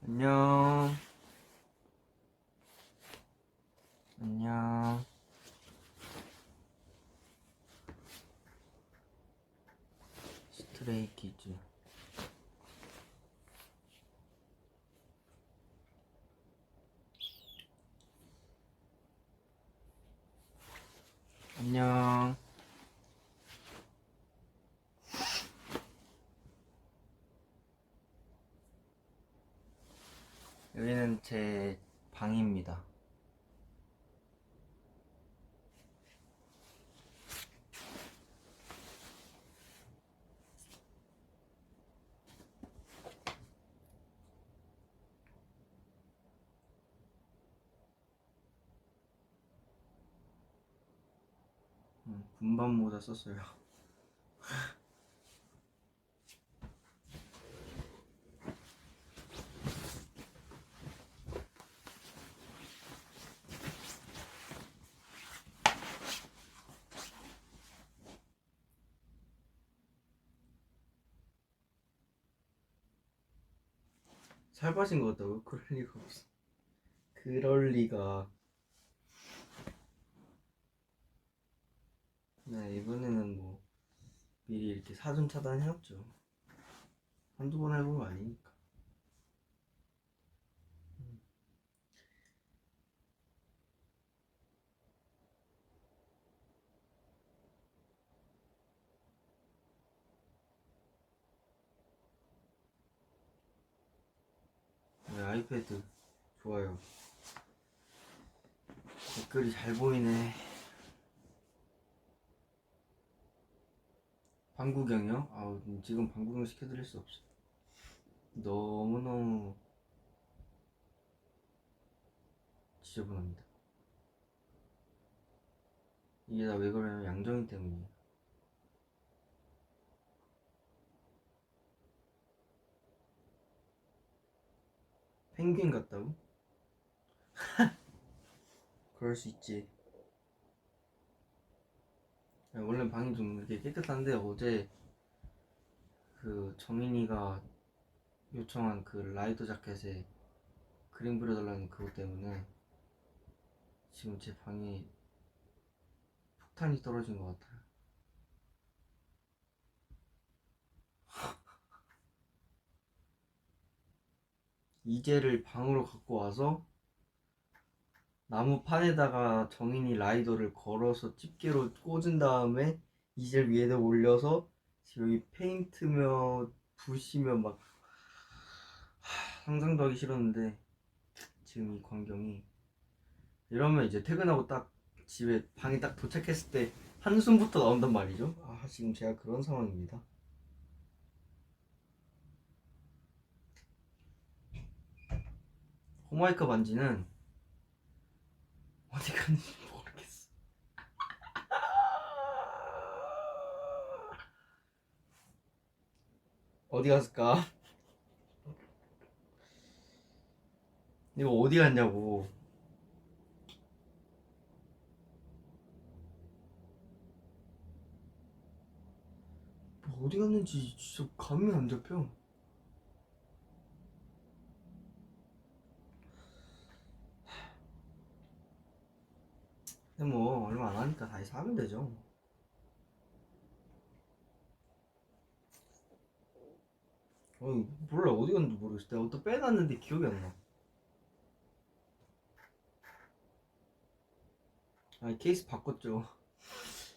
안녕. 안녕. 스트레이키즈. 안녕. 여기는 제 방입니다. 분반 모자 썼어요. 살 빠진 것 같다고? 그럴 리가 없어. 그럴 리가. 네, 이번에는 뭐 미리 이렇게 사전 차단해왔죠. 한두 번 해본 거 아니니까. 네, 아이패드 좋아요. 댓글이 잘 보이네. 방구경이요? 지금 방구경 시켜드릴 수 없어. 너무너무 지저분합니다. 이게 다 왜 그러냐면 양정이 때문이에요. 펭귄 같다고? 그럴 수 있지. 원래 방이 좀 이렇게 깨끗한데 어제 그 정인이가 요청한 그 라이더 자켓에 그림 그려달라는 그것 때문에 지금 제 방에 폭탄이 떨어진 것 같아요. 이젤을 방으로 갖고 와서 나무판에다가 정인이 라이더를 걸어서 집게로 꽂은 다음에 이젤 위에다 올려서 지금 여기 페인트며 붓이며 막 상상도 하기 싫었는데 지금 이 광경이 이러면 이제 퇴근하고 딱 집에 방에 딱 도착했을 때 한숨부터 나온단 말이죠. 지금 제가 그런 상황입니다. 호마이카 반지는 어디 갔는지 모르겠어. 어디 갔을까? 이거 어디 갔냐고. 어디 갔는지 진짜 감이 안 잡혀. 근데 뭐 얼마 안 하니까 다시 사면 되죠. 몰라 어디 갔는지 모르겠어. 내가 또 빼놨는데 기억이 안 나. 케이스 바꿨죠.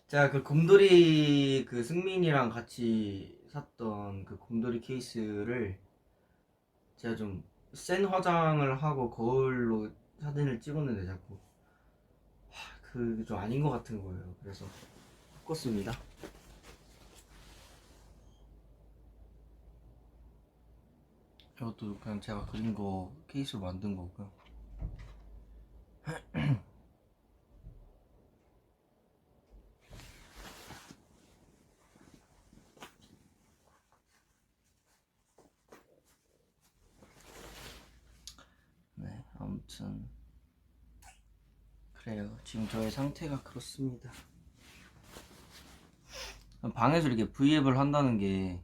제가 그 곰돌이 그 승민이랑 같이 샀던 그 곰돌이 케이스를 제가 좀 센 화장을 하고 거울로 사진을 찍었는데 자꾸 그게 좀 아닌 것 같은 거예요. 그래서 바꿨습니다. 이것도 그냥 제가 그린 거 케이스로 만든 거고요. 네, 아무튼 그래요. 지금 저의 상태가 그렇습니다. 방에서 이렇게 브이앱을 한다는 게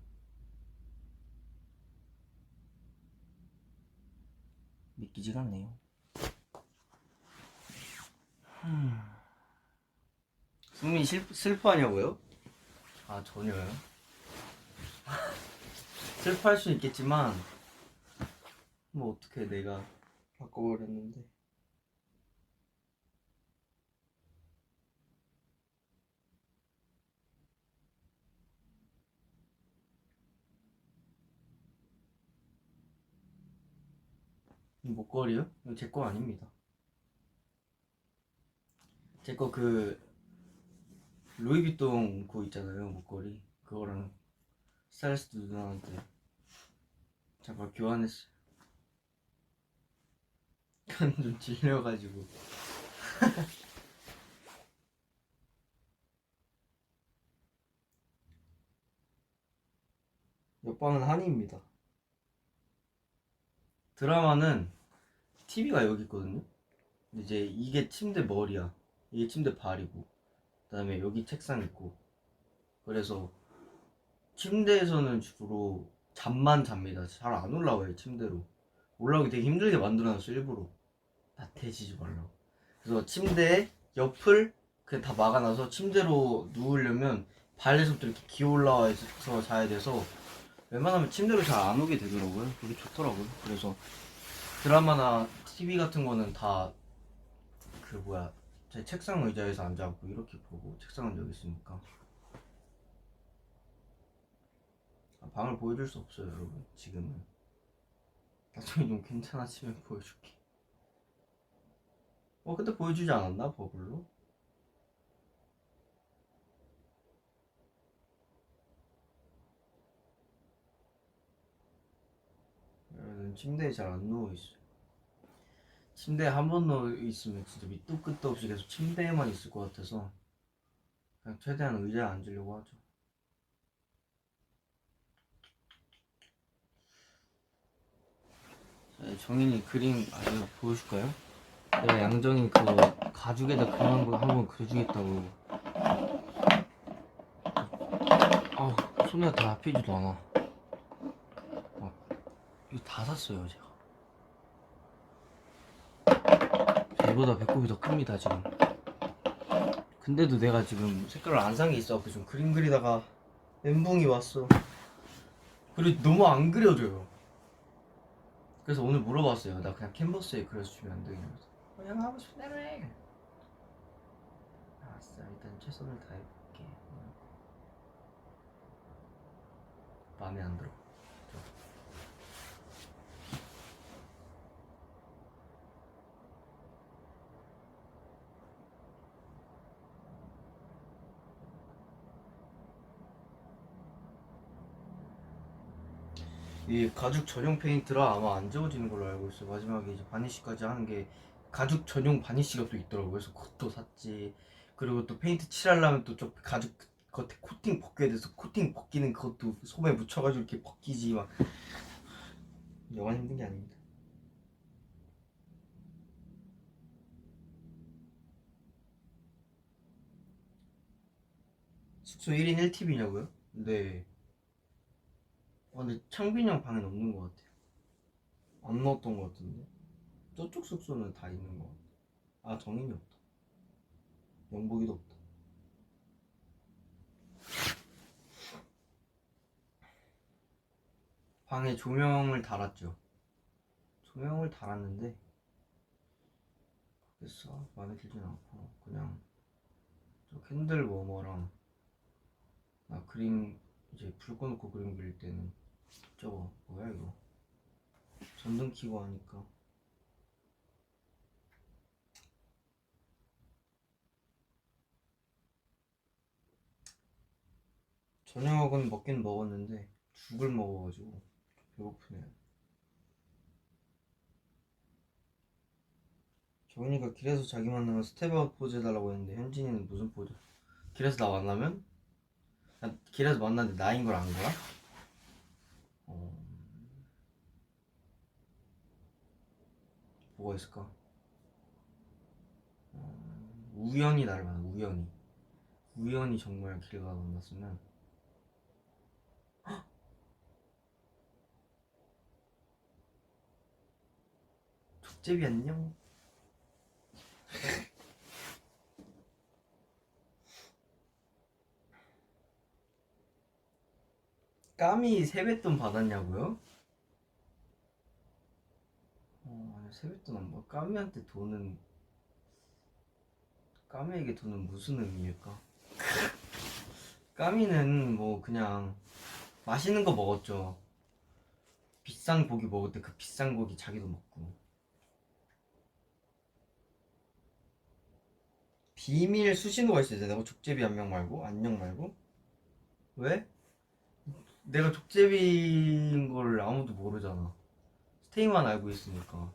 보이지가 않네요. 승민이 슬퍼하냐고요? 아 전혀요. 슬퍼할 수 있겠지만 뭐 어떻게 내가 바꿔버렸는데. 이 목걸이요? 이거 제 거 아닙니다. 제 거 그 루이비통 그거 있잖아요, 목걸이. 그거랑 스타일리스트 누나한테 잠깐 교환했어요. 그건 좀 질려가지고. 옆방은 한이입니다. 드라마는 TV가 여기 있거든요. 근데 이제 이게 침대 머리야. 이게 침대 발이고, 그다음에 여기 책상 있고. 그래서 침대에서는 주로 잠만 잡니다. 잘 안 올라와요, 침대로. 올라오기 되게 힘들게 만들어놨어, 일부러. 나태해지지 말라고. 그래서 침대에 옆을 그냥 다 막아놔서 침대로 누우려면 발에서부터 이렇게 기어 올라와서 자야 돼서 웬만하면 침대로 잘 안 오게 되더라고요. 그게 좋더라고요. 그래서 드라마나 TV 같은 거는 다 그 뭐야, 제 책상 의자에서 앉아갖고 이렇게 보고, 책상은 여기 있으니까. 방을 보여줄 수 없어요, 여러분. 지금은. 나중에 좀 괜찮아지면 보여줄게. 그때 보여주지 않았나, 버블로? 침대에 잘 안 누워있어요. 침대에 한 번 누워있으면 진짜 밑도 끝도 없이 계속 침대에만 있을 것 같아서 그냥 최대한 의자에 앉으려고 하죠. 정인이 그림 이거 보여줄까요? 내가 양정이 그 가죽에다 그림한 거 한번 그려주겠다고. 손에 다 잡히지도 않아. 이거 다 샀어요 제가. 얘보다 배꼽이 더 큽니다 지금. 근데도 내가 지금 색깔을 안 산 게 있어갖고 좀 그림 그리다가 멘붕이 왔어. 그리고 너무 안 그려져요. 그래서 오늘 물어봤어요. 나 그냥 캔버스에 그려서 주면 안 되냐면서. 그냥 하고 싶은 대로 해. 알았어, 일단 최선을 다해볼게. 마음에 안 들어. 이 가죽 전용 페인트라 아마 안 지워지는 걸로 알고 있어요. 마지막에 이제 바니쉬까지 하는 게 가죽 전용 바니쉬가 또 있더라고요. 그래서 그것도 샀지. 그리고 또 페인트 칠하려면 또 저 가죽 겉에 코팅 벗겨야 돼서 코팅 벗기는 그것도 솜에 묻혀가지고 이렇게 벗기지. 막 영원 힘든 게 아닙니다. 숙소 1인 1팁이냐고요? 네. 근데 창빈이 형 방엔 없는 것 같아요. 안 넣었던 것 같은데. 저쪽 숙소는 다 있는 것 같아. 정인이 없다. 영복이도 없다. 방에 조명을 달았죠. 조명을 달았는데 됐어. 마음에 들진 않고 그냥 저 캔들 워머랑 나 그림 이제 불 꺼놓고 그림 그릴 때는 저거 뭐야 이거 전등 켜고 하니까 저녁은 먹긴 먹었는데 죽을 먹어가지고 배고프네요. 정인이가 길에서 자기 만나면 스텝아웃 포즈 해달라고 했는데 현진이는 무슨 포즈? 길에서 나 만나면? 길에서 만났는데 나인 걸 안 거야? 뭐가 있을까? 우연히 나를 만나. 우연히 정말 길 가다 만났으면 족제비 안녕. 까미 세뱃돈 받았냐고요? 아니, 세뱃돈 안 받. 까미에게 돈은 무슨 의미일까? 까미는 뭐 그냥 맛있는 거 먹었죠. 비싼 고기 먹을 때 그 비싼 고기 자기도 먹고. 비밀 수신호가 있어야 되나고? 족제비 안녕 말고? 안녕 말고? 왜? 내가 족제비인 걸 아무도 모르잖아. 스테이만 알고 있으니까.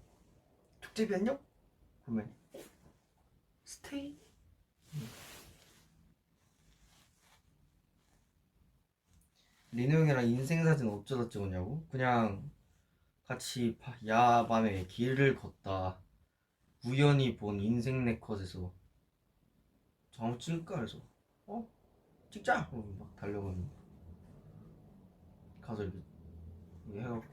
족제비 안녕? 그러면 스테이? 리노 형이랑 인생사진 어쩌다 찍었냐고? 그냥 같이 야밤에 길을 걷다 우연히 본 인생 네컷에서 저 한번 찍을까 해서 어? 찍자! 그러고 막 달려가는 가서 이렇게 해갖고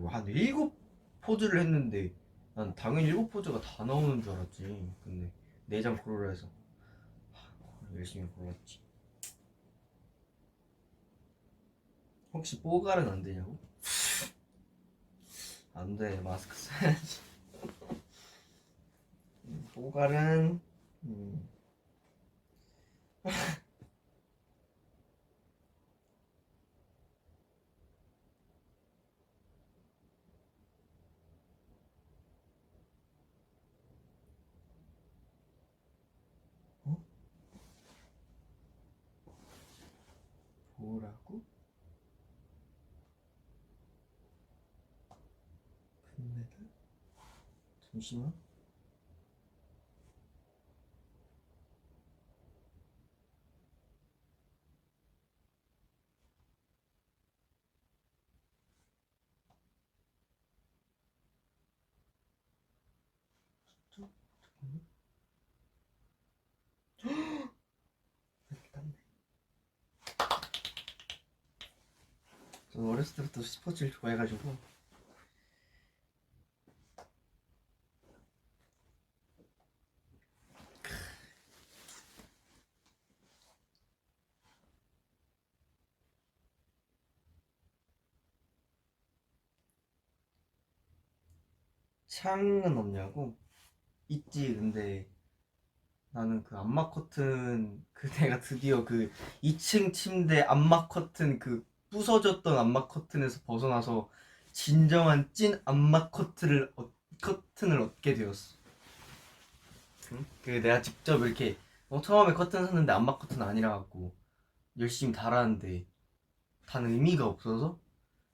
한 일곱 포즈를 했는데 난 당연히 일곱 포즈가 다 나오는 줄 알았지. 근데 4장 고르라 해서 열심히 골랐지. 혹시 뽀갈은 안 되냐고? 안 돼, 마스크 써야지. 뽀갈은 어? 뭐라고? 금메달? 잠시만. 잠깐만. 이렇게 땄네. 저는 어렸을 때부터 스포츠를 좋아해가지고 창은 없냐고? 있지. 근데 나는 그 암막 커튼 그 내가 드디어 그 2층 침대 암막 커튼 그 부서졌던 암막 커튼에서 벗어나서 진정한 찐 암막 커튼을 얻게 되었어. 응? 그 내가 직접 이렇게 처음에 커튼 샀는데 암막 커튼 아니라 갖고 열심히 달았는데 단 의미가 없어서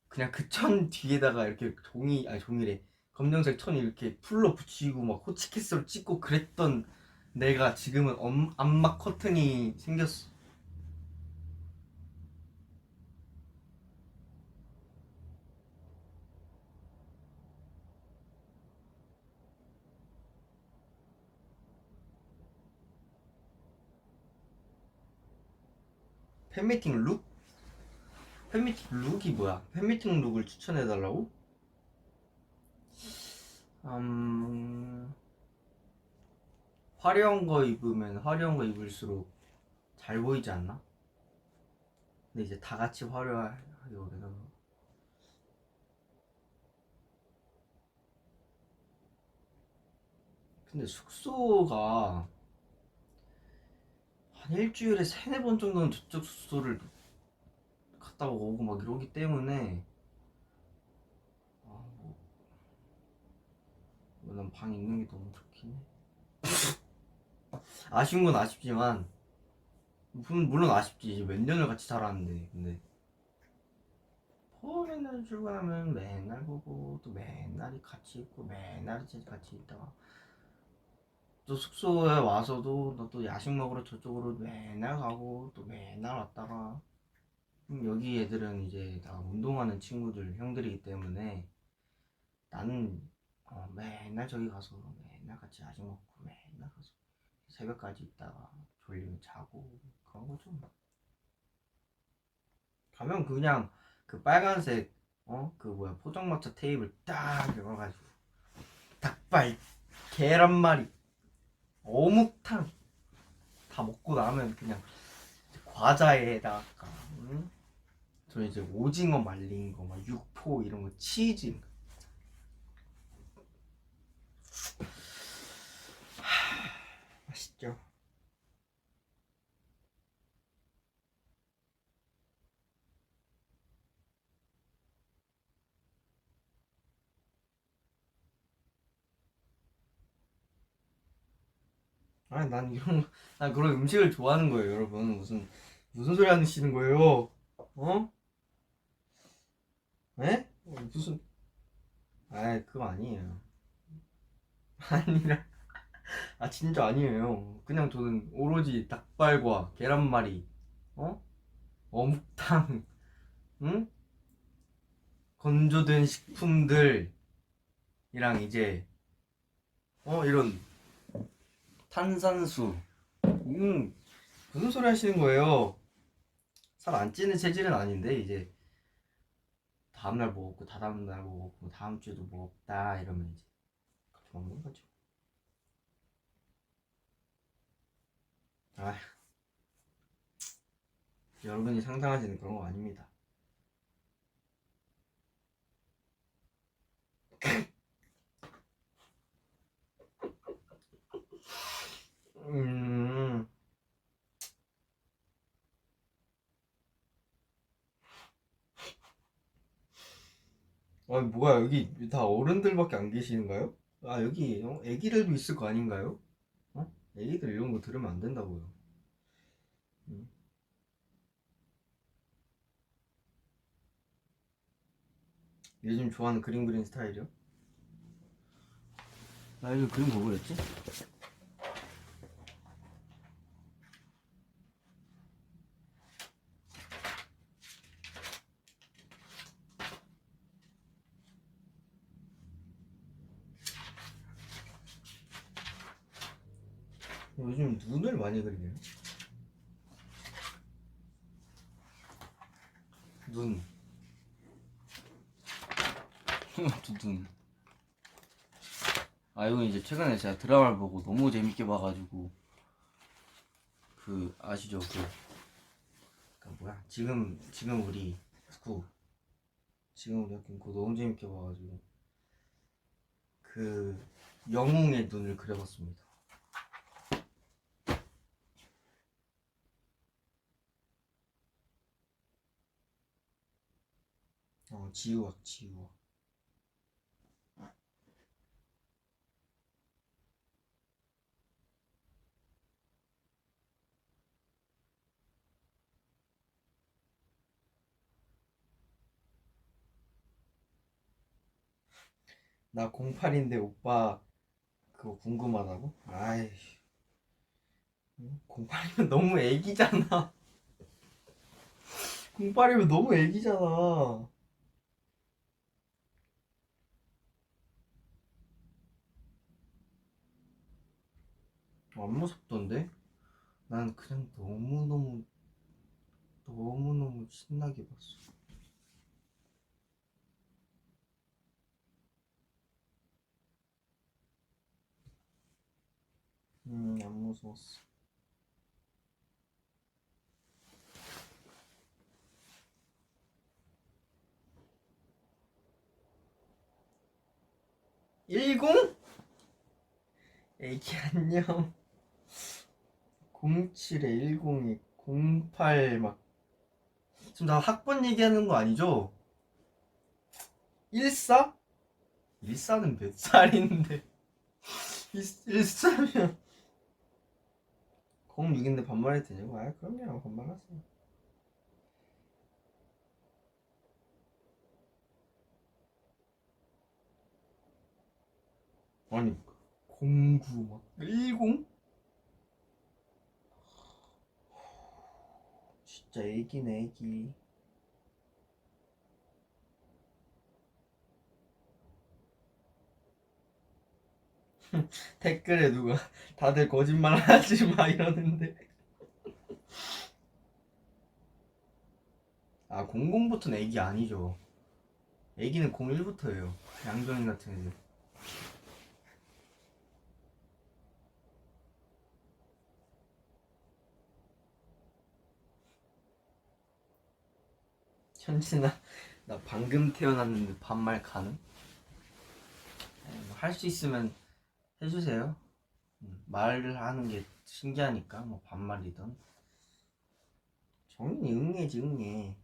그냥 그 천 뒤에다가 이렇게 종이래 검정색 천 이렇게 풀로 붙이고 막 호치키스로 찍고 그랬던 내가 지금은 암막 커튼이 생겼어. 팬미팅 룩? 팬미팅 룩이 뭐야? 팬미팅 룩을 추천해달라고? 음... 화려한 거 입으면 화려한 거 입을수록 잘 보이지 않나? 근데 이제 다 같이 화려하게 되나? 근데 숙소가 한 일주일에 세네 번 정도는 저쪽 숙소를 갔다 오고 막 이러기 때문에 난 방에 있는 게 너무 좋긴 해. 아쉬운 건 아쉽지만 물론 아쉽지. 이제 몇 년을 같이 살았는데 근데 맨날 출근하면 맨날 보고 또 맨날 같이 있고 맨날 같이 있다가 또 숙소에 와서도 너 또 야식 먹으러 저쪽으로 맨날 가고 또 맨날 왔다가 여기 애들은 이제 다 운동하는 친구들 형들이기 때문에 나는 맨날 저기 가서 맨날 같이 야식 먹고 맨날 가서 새벽까지 있다가 졸리면 자고 그런 거죠. 가면 그냥 그 빨간색 그 뭐야 포장마차 테이블 딱 열어가지고 닭발, 계란말이, 어묵탕 다 먹고 나면 그냥 과자에다가 저 이제 오징어 말린 거, 막 육포 이런 거, 치즈 맛있죠. 아니 난 그런 음식을 좋아하는 거예요, 여러분. 무슨 소리 하시는 거예요? 어? 에? 무슨? 아, 그거 아니에요. 아니라, 진짜 아니에요. 그냥 저는 오로지 닭발과 계란말이, 어? 어묵탕, 응? 건조된 식품들이랑 이제 이런 탄산수. 음, 무슨 소리 하시는 거예요? 살 안 찌는 체질은 아닌데 이제 다음날 뭐 먹고 다다음날 뭐 먹고 다음 주에도 뭐 없다 이러면 이제 그렇게 먹는 거죠. 아, 여러분이 상상하시는 그런 거 아닙니다. 음, 뭐야 여기 다 어른들밖에 안 계시는가요? 여기 애기들도 있을 거 아닌가요? 애기들 이런 거 들으면 안 된다고요. 음. 요즘 좋아하는 그림 그리는 스타일이요? 나 요즘 그림 뭐 그렸지? 요즘 눈을 많이 그리네요. 눈. 눈. 이거 이제 최근에 제가 드라마를 보고 너무 재밌게 봐가지고 그 아시죠? 그 뭐야? 지금 우리 그 지금 우리 학교 그거 너무 재밌게 봐가지고 그 영웅의 눈을 그려봤습니다. 지우학. 나 08인데 오빠 그거 궁금하다고? 08이면 너무 애기잖아. 08이면 너무 애기잖아. 안 무섭던데? 난 그냥 너무너무 신나게 봤어. 안 무서웠어. 일공? 애기 안녕. 07에 10에 08 막. 지금 나 학번 얘기하는 거 아니죠? 14? 14는 몇 살인데? 14면 06인데 반말해도 되냐고? 그럼요, 반말하세요. 아니 09 막 10? 진짜 애기네 애기. 댓글에 누가 다들 거짓말 하지 마 이러는데 00부터는 애기 아니죠. 애기는 01부터예요. 양정인 같은 애들. 현진아, 나 방금 태어났는데 반말 가능? 할 수 있으면 해주세요. 말을 하는 게 신기하니까 뭐 반말이든. 정인이 응애지 응애.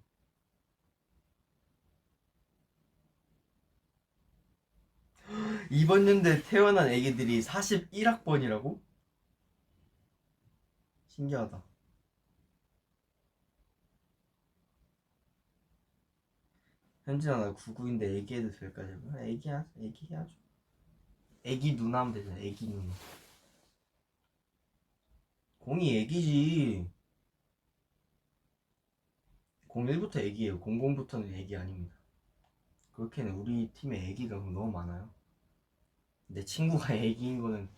이번 연도에 태어난 애기들이 41학번이라고? 신기하다. 현진아 나 99인데 애기해도 될까? 애기야? 애기 해야죠. 애기 누나 하면 되잖아. 애기 누나. 공이 애기지. 01부터 애기예요. 00부터는 애기 아닙니다. 그렇게는 우리 팀에 애기가 너무 많아요. 내 친구가 애기인 거는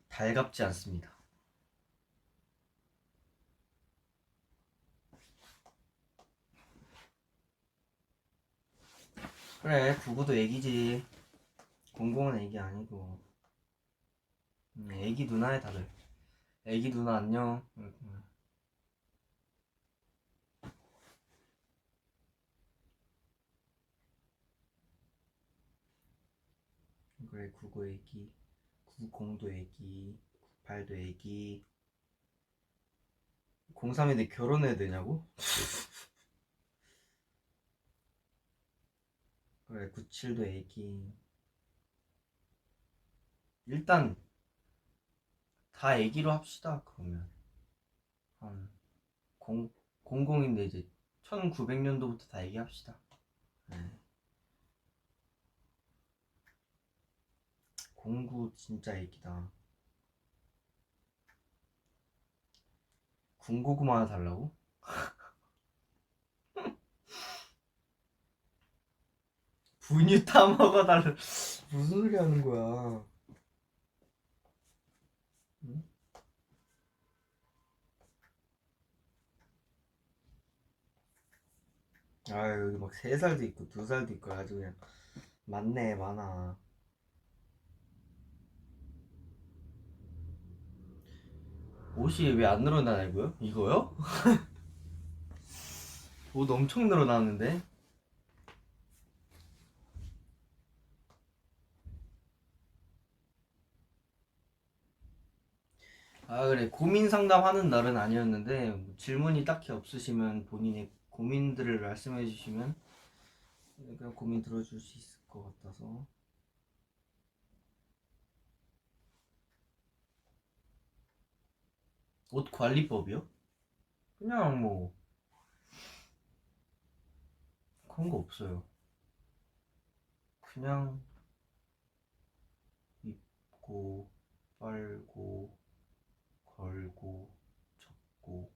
달갑지 않습니다. 그래 99도 애기지. 00은 애기 아니고. 애기 누나야 다들. 애기 누나 안녕. 그래 99 애기, 90도 애기, 98도 애기. 03인데 결혼해야 되냐고? 그래 97도 애기. 일단 다 애기로 합시다. 그러면 한 00인데 이제 1900년도부터 다 애기합시다. 네. 09 진짜 애기다. 군고구마 하나 달라고? 분유 타 먹어달라. 무슨 소리 하는 거야? 응? 아 여기 막 3살도 있고 2살도 있고 아주 그냥 많네 많아. 옷이 왜 안 늘어나냐고요? 이거요? 옷 엄청 늘어나는데? 아 그래 고민 상담하는 날은 아니었는데 뭐 질문이 딱히 없으시면 본인의 고민들을 말씀해 주시면 그냥 고민 들어줄 수 있을 것 같아서. 옷 관리법이요? 그냥 뭐 그런 거 없어요. 그냥 입고 빨고 걸고 접고.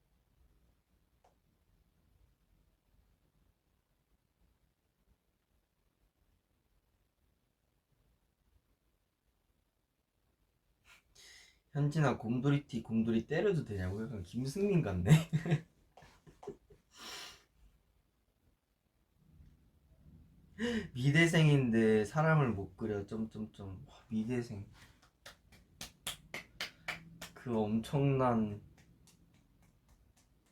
현진아 곰돌이티 곰돌이 때려도 되냐고? 약간 김승민 같네. 미대생인데 사람을 못 그려 점점점. 와, 미대생 그 엄청난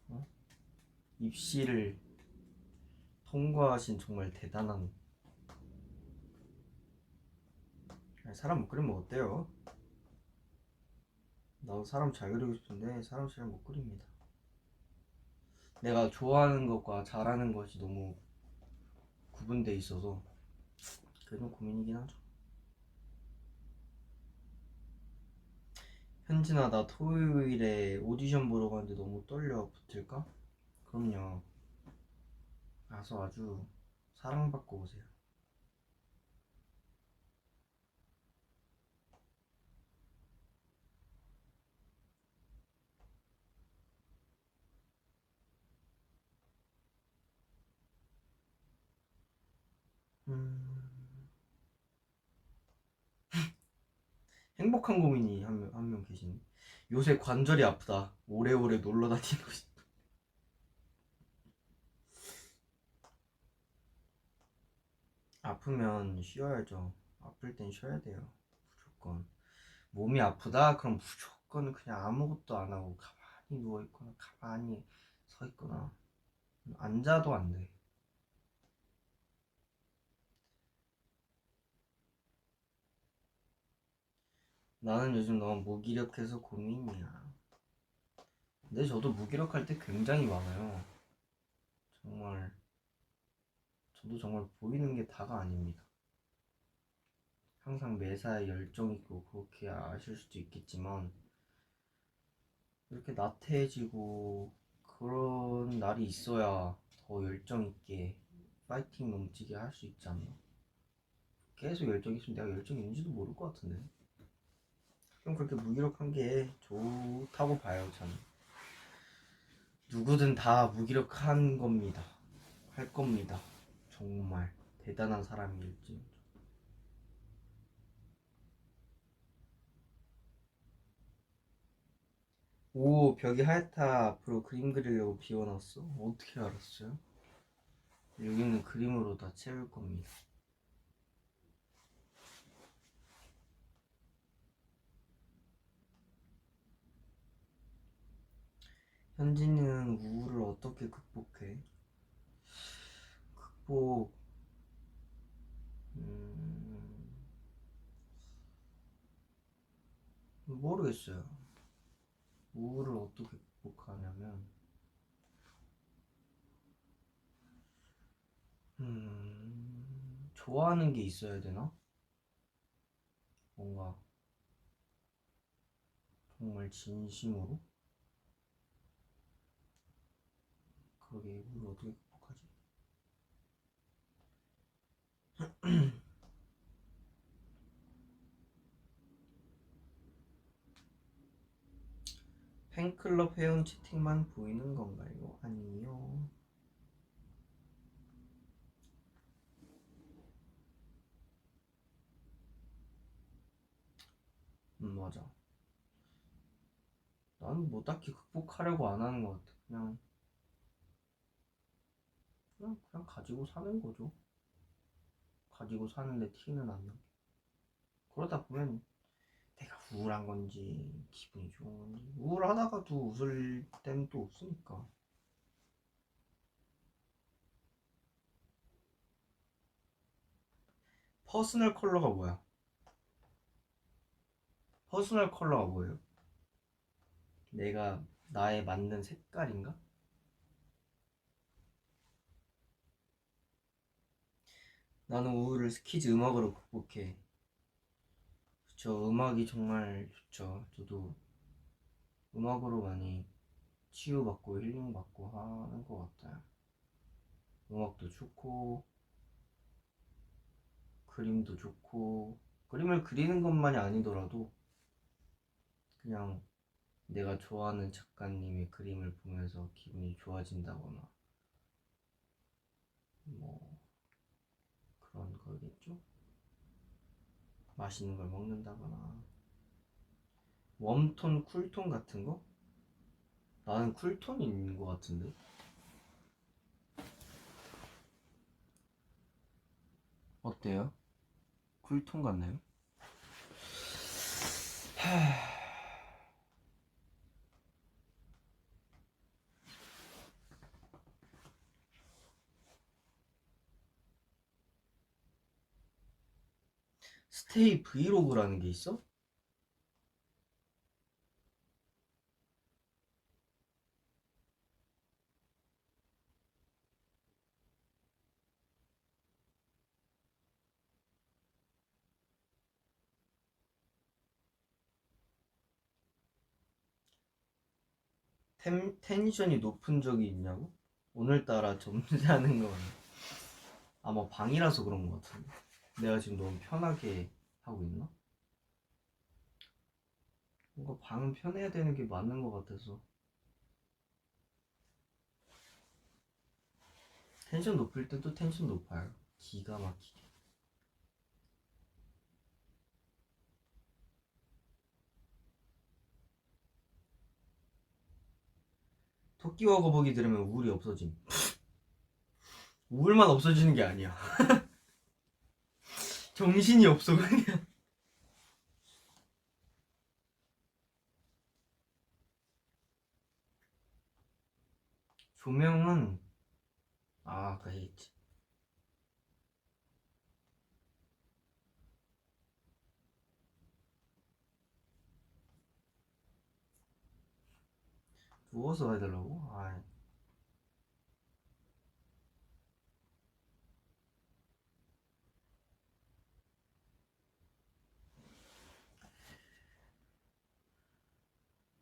어? 입시를 통과하신 정말 대단한. 아니, 사람 못 그리면 어때요? 나도 사람 잘 그리고 싶은데 사람 잘 못 그립니다. 내가 좋아하는 것과 잘하는 것이 너무 구분돼 있어서 그게 좀 고민이긴 하죠. 현진아 나 토요일에 오디션 보러 가는데 너무 떨려. 붙을까? 그럼요. 가서 아주 사랑받고 오세요. 음... 행복한 고민이 한 명 계시네. 요새 관절이 아프다. 오래오래 놀러 다니고 싶다. 아프면 쉬어야죠. 아플 땐 쉬어야 돼요. 무조건. 몸이 아프다? 그럼 무조건 그냥 아무것도 안 하고 가만히 누워있거나 가만히 서 있거나 앉아도 안 돼. 나는 요즘 너무 무기력해서 고민이야. 근데 저도 무기력할 때 굉장히 많아요. 정말 저도 정말 보이는 게 다가 아닙니다. 항상 매사에 열정 있고 그렇게 아실 수도 있겠지만 이렇게 나태해지고 그런 날이 있어야 더 열정 있게 파이팅 넘치게 할 수 있지 않나? 계속 열정 있으면 내가 열정 있는지도 모를 것 같은데. 그럼 그렇게 무기력한 게 좋다고 봐요, 저는. 누구든 다 무기력한 겁니다. 할 겁니다. 정말 대단한 사람일지. 오, 벽이 하얗다. 앞으로 그림 그리려고 비워놨어. 어떻게 알았어요? 여기는 그림으로 다 채울 겁니다. 현진이는 우울을 어떻게 극복해? 극복, 음, 모르겠어요. 우울을 어떻게 극복하냐면, 좋아하는 게 있어야 되나? 뭔가 정말 진심으로? 그러게 우울을 어떻게 극복하지? 팬클럽 회원 채팅만 보이는 건가요? 아니요. 맞아. 나는 뭐 딱히 극복하려고 안 하는 것 같아. 그냥 가지고 사는 거죠. 가지고 사는데 티는 안 나게. 그러다 보면 내가 우울한 건지 기분이 좋은 건지 우울하다가도 웃을 때는 또 웃으니까. 퍼스널 컬러가 뭐야? 퍼스널 컬러가 뭐예요? 내가 나에 맞는 색깔인가? 나는 우울을 스키즈 음악으로 극복해. 그쵸, 음악이 정말 좋죠. 저도 음악으로 많이 치유받고 힐링받고 하는 것 같아요. 음악도 좋고 그림도 좋고 그림을 그리는 것만이 아니더라도 그냥 내가 좋아하는 작가님의 그림을 보면서 기분이 좋아진다거나 뭐 그런 거겠죠? 맛있는 걸 먹는다거나 웜톤, 쿨톤 같은 거? 나는 쿨톤인 것 같은데. 어때요? 쿨톤 같나요? 스테이 브이로그라는 게 있어? 텐션이 높은 적이 있냐고? 오늘따라 점잖은 거 같네. 아마 방이라서 그런 것 같은데. 내가 지금 너무 편하게 하고 있나? 뭔가 방은 편해야 되는 게 맞는 것 같아서. 텐션 높을 때도 텐션 높아요. 기가 막히게. 토끼와 거북이 들으면 우울이 없어짐. 우울만 없어지는 게 아니야. 정신이 없어 그냥. 조명은 아까 얘기했지. 누워서 해달라고? 아,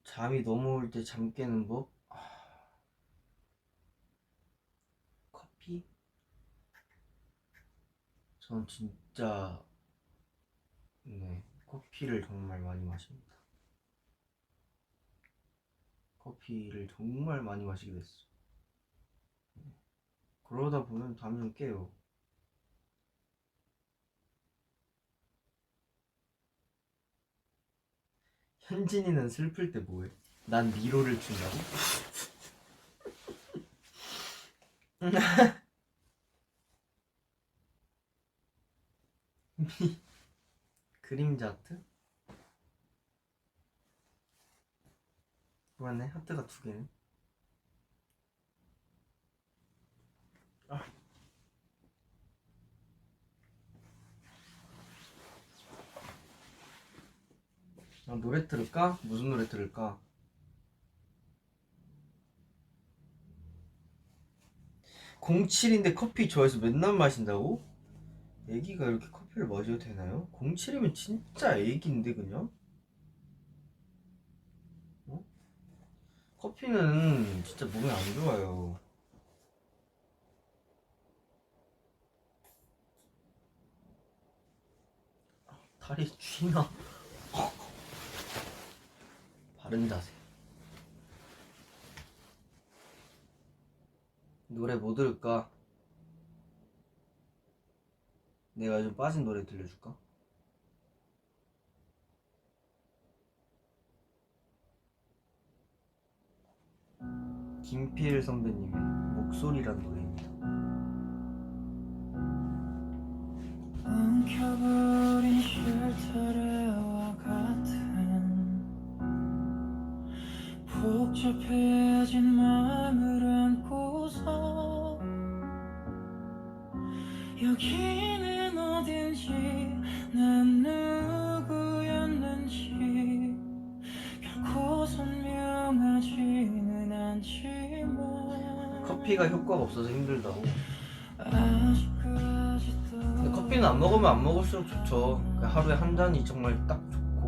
잠이 너무 올 때 잠 깨는 법? 커피? 전 진짜 네 커피를 정말 많이 마십니다. 커피를 정말 많이 마시게 됐어. 그러다 보면 잠이 좀 깨요. 현진이는 슬플 때 뭐해? 난 미로를 춘다고? 그림자 하트? 맞네, 하트가 두 개네. 아, 노래 들을까? 무슨 노래 들을까? 07인데 커피 좋아해서 맨날 마신다고? 애기가 이렇게 커피를 마셔도 되나요? 07이면 진짜 애기인데 그냥? 어? 커피는 진짜 몸에 안 좋아요. 다리 쥐나? 바른 자세. 노래 뭐 들을까? 내가 요즘 빠진 노래 들려줄까? 김필 선배님의 목소리란 노래입니다. 엉켜버린 쉴터레와 같은 복잡해진 마음을 안고서 여기는 어딘지 난 누구였는지 결코 선명하지는 않지만 커피가 효과가 없어서 힘들다고. 근데 커피는 안 먹으면 안 먹을수록 좋죠. 하루에 한 잔이 정말 딱 좋고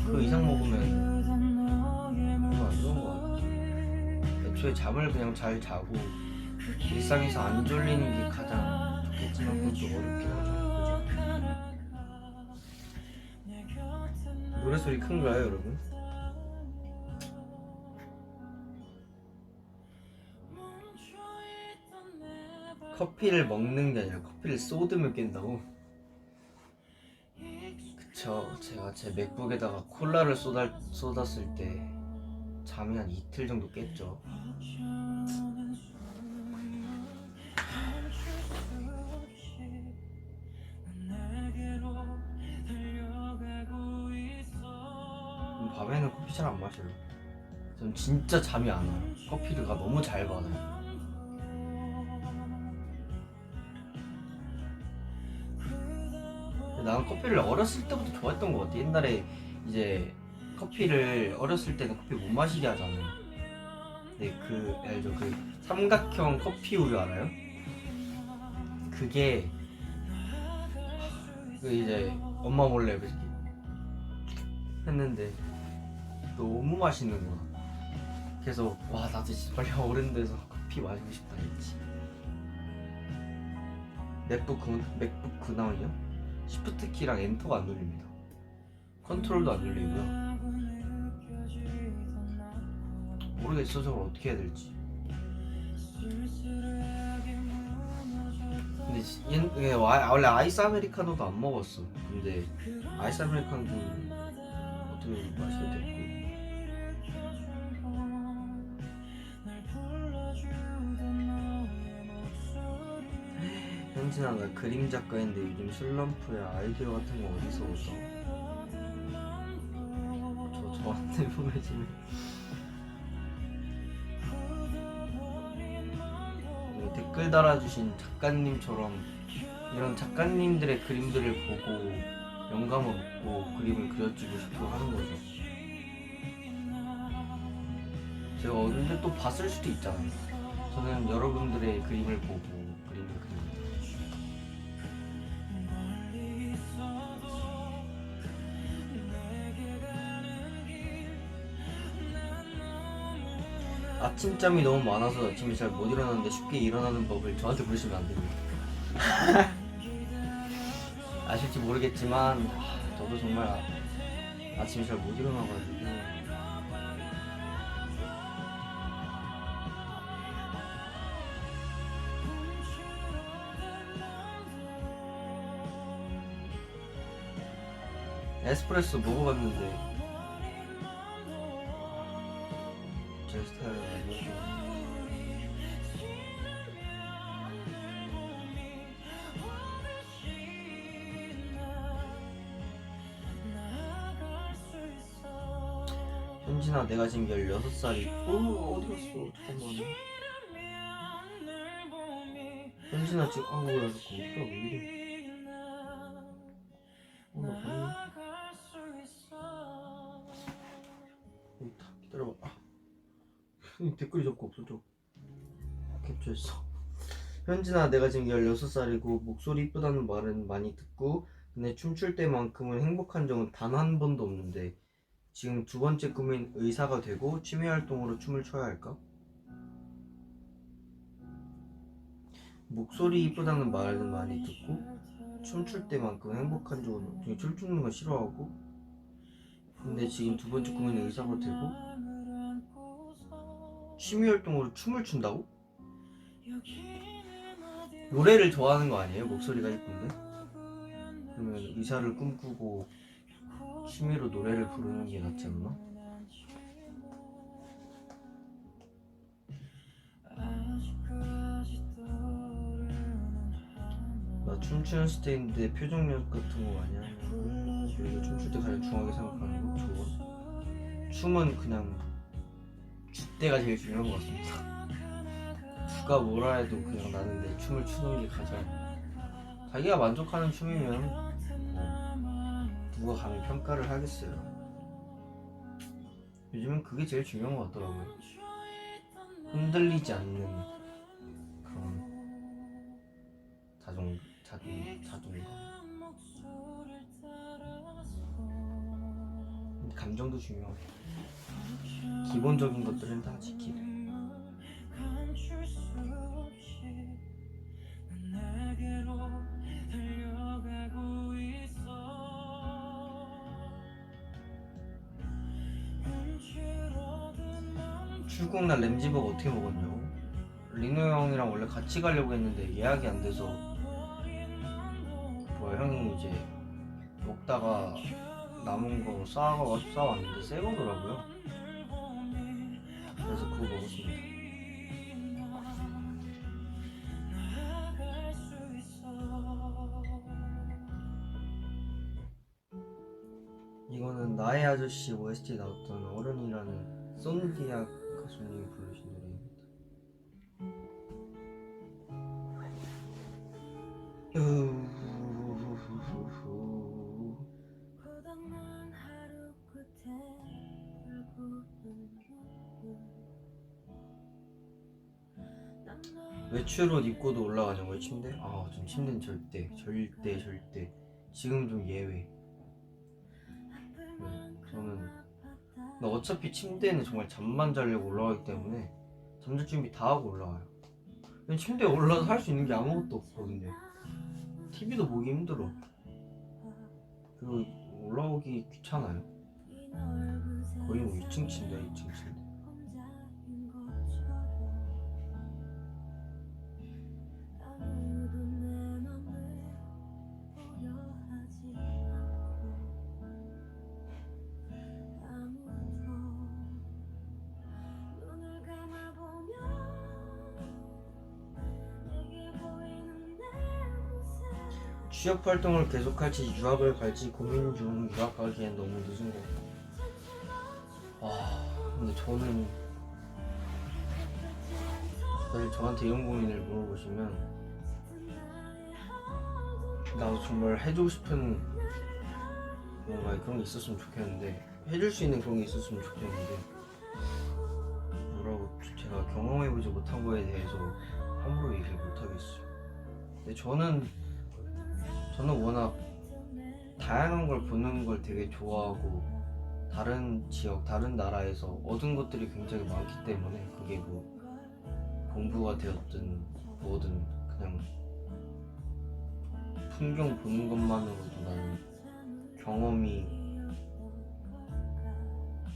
그 이상 먹으면 별로 안 좋은 것 같아. 애초에 잠을 그냥 잘 자고 일상에서 안 졸리는 게 가장 좋겠지만 그것도 어렵긴 하죠. 그죠? 노래소리 큰가요 여러분? 커피를 먹는 게 아니라 커피를 쏟으면 깬다고? 그쵸. 제가 제 맥북에다가 콜라를 쏟았을 때 잠이 한 이틀 정도 깼죠. 밤에는 커피 잘 안 마셔요. 전 진짜 잠이 안 와요. 커피가 너무 잘 받아요. 나는 커피를 어렸을 때부터 좋아했던 것 같아. 옛날에 이제 커피를 어렸을 때는 커피 못 마시게 하잖아요. 네, 그 알죠? 그 삼각형 커피 우유 알아요? 그게 그 이제 엄마 몰래 이렇게 했는데 너무 맛있는 거야. 그래서 와 나도 진짜 빨리 어른 돼서 커피 마시고 싶다 했지. 맥북 9나오냐? 시프트 키랑 엔터가 안 눌립니다. 컨트롤도 안 눌리고요. 모르겠어 저걸 어떻게 해야 될지. 근데 원래 아이스 아메리카노도 안 먹었어. 근데 아이스 아메리카노도 어떻게 마셔야 됐고. 현진아 나 그림 작가인데 요즘 슬럼프야. 아이디어 같은 거 어디서 얻어? 저한테 보내주면 댓글 달아주신 작가님처럼 이런 작가님들의 그림들을 보고 영감을 얻고 그림을 그려주고 싶고 하는 거죠. 제가 언제 또 봤을 수도 있잖아요. 저는 여러분들의 그림을 보고 그림을 그립니다. 아침잠이 너무 많아서 아침에 잘 못 일어나는데 쉽게 일어나는 법을 저한테 물으시면 안 됩니다. 아실지 모르겠지만 저도 정말 아침에 잘 못 일어나가지고 에스프레소 먹어봤는데 제 스타일은 아니어서 현진아 내가 지금 16살이 어디 갔어? 잠깐만. 현진아 지금 뭐야 자꾸 목소리가 왜 이래? 나 봤니? 여기 다 기다려봐. 댓글이 자꾸 없어져. 캡처했어. 현진아 내가 지금 16살이고 목소리 이쁘다는 말은 많이 듣고 근데 춤출 때만큼은 행복한 적은 단 한 번도 없는데 지금 두 번째 꿈인 의사가 되고 취미활동으로 춤을 춰야 할까? 목소리 이쁘다는 말은 많이 듣고 춤출 때만큼 행복한 적은 없고 춤추는 건 싫어하고 근데 지금 두 번째 꿈인 의사가 되고 취미활동으로 춤을 춘다고? 노래를 좋아하는 거 아니에요? 목소리가 이쁜데? 그러면 의사를 꿈꾸고 취미로 노래를 부르는 게 낫지 않나? 나 춤추는 스타일인데 표정 연습 같은 거 많이 하냐고. 그리고 춤출 때 가장 중요하게 생각하는 거 좋아. 춤은 그냥 줏대가 제일 중요한 것 같습니다. 누가 뭐라 해도 그냥 나는 내 춤을 추는 게 가장 자기가 만족하는 춤이면 누가 감히 평가를 하겠어요. 요즘은 그게 제일 중요한 것 같더라고요. 흔들리지 않는 그런 자존감. 감정도 중요하고 기본적인 것들은 다 지키고. 출국날 램지버거 어떻게 먹었냐고? 리노 형이랑 원래 같이 가려고 했는데 예약이 안 돼서 뭐야 형이 이제 먹다가 남은 거 싸왔는데 새 거더라고요. 그래서 그거 먹었습니다. 이거는 나의 아저씨 OST 나왔던 어른이라는 쏜디아 가수님이 부르신 노래입니다. 외출옷 입고도 올라가냐고요 침대? 전 침대는 절대 지금 좀 예외. 저는 어차피 침대는 정말 잠만 자려고 올라가기 때문에 잠잘 준비 다 하고 올라와요. 침대에 올라서 할 수 있는 게 아무것도 없거든요. TV도 보기 힘들어. 그리고 올라오기 귀찮아요. 거의 뭐 2층 침대. 취업 활동을 계속할지 유학을 갈지 고민 중. 유학 가기엔 너무 늦은 것 같아. 근데 저는 사실 저한테 이런 고민을 물어보시면 나도 정말 해주고 싶은 뭔가 그런 게 있었으면 좋겠는데, 해줄 수 있는 그런 게 있었으면 좋겠는데, 뭐라고 제가 경험해보지 못한 거에 대해서 함부로 얘기를 못하겠어요. 근데 저는 워낙 다양한 걸 보는 걸 되게 좋아하고, 다른 지역, 다른 나라에서 얻은 것들이 굉장히 많기 때문에, 그게 뭐 공부가 되었든 뭐든 그냥 풍경 보는 것만으로도 나는 경험이